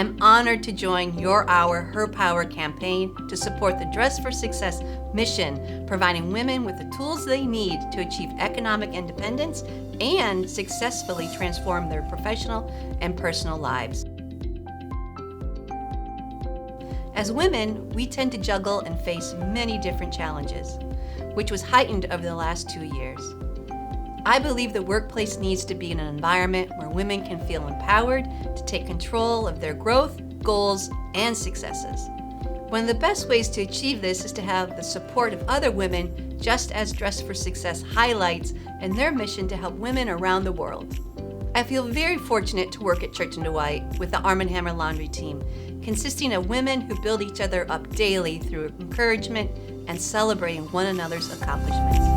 I'm honored to join Your Hour, Her Power campaign to support the Dress for Success mission, providing women with the tools they need to achieve economic independence and successfully transform their professional and personal lives. As women, we tend to juggle and face many different challenges, which was heightened over the last 2 years. I believe the workplace needs to be an environment where women can feel empowered to take control of their growth, goals, and successes. One of the best ways to achieve this is to have the support of other women, just as Dress for Success highlights in their mission to help women around the world. I feel very fortunate to work at Church & Dwight with the Arm & Hammer Laundry team, consisting of women who build each other up daily through encouragement and celebrating one another's accomplishments.